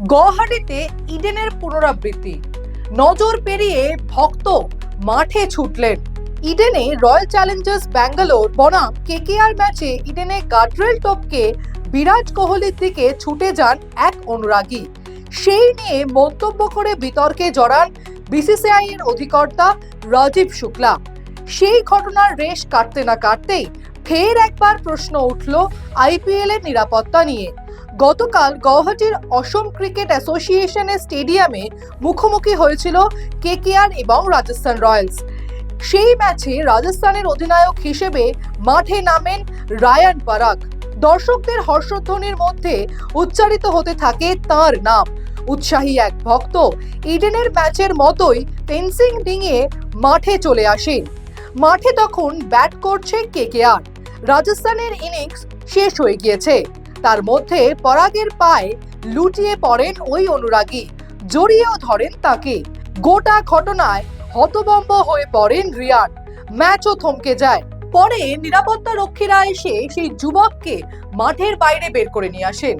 গুয়াহাটিতে ইডেনের পুনরাবৃত্তি, নজর পেরিয়ে ভক্ত মাঠে ছুটলেন। ইডেনে রয়্যাল চ্যালেঞ্জার্স ব্যাঙ্গালোর বনাম কেকেআর ম্যাচে ইডেনে গাড্রেল টপকে বিরাট কোহলির দিকে ছুটে যান এক অনুরাগী। সেই নিয়ে মন্তব্য করে বিতর্কে জড়ান বিসিসিআই এর অধিকর্তা রাজীব শুক্লা। সেই ঘটনার রেশ কাটতে না কাটতেই ফের একবার প্রশ্ন উঠল আইপিএল এর নিরাপত্তা নিয়ে। গতকাল গুয়াহাটির অসম ক্রিকেট অ্যাসোসিয়েশনের স্টেডিয়ামে মুখোমুখি হয়েছিল কেকেআর এবং রাজস্থান রয়্যালস। সেই ম্যাচে রাজস্থানের অধিনায়ক হিসেবে মাঠে নামেন রায়ান পরাগ। দর্শকদের হর্ষধ্বনির মধ্যে উচ্চারিত হতে থাকে তার নাম। উৎসাহী এক ভক্ত ইডেনের ম্যাচের মতোই ফেন্সিং ডিঙিয়ে মাঠে চলে আসেন। মাঠে তখন ব্যাট করছে কেকেআর। রাজস্থানের ইনিংস শেষ হয়ে গিয়েছে। তার মধ্যে পরাগের পায়ে লুটিয়ে পড়েন ওই অনুরাগী, জড়িয়েও ধরেন তাকে। গোটা ঘটনায় হতভম্ব হয়ে পড়েন রিয়ান। ম্যাচও থমকে যায়। পরে নিরাপত্তা রক্ষীরা এসে সেই যুবককে মাঠের বাইরে বের করে নিয়ে আসেন।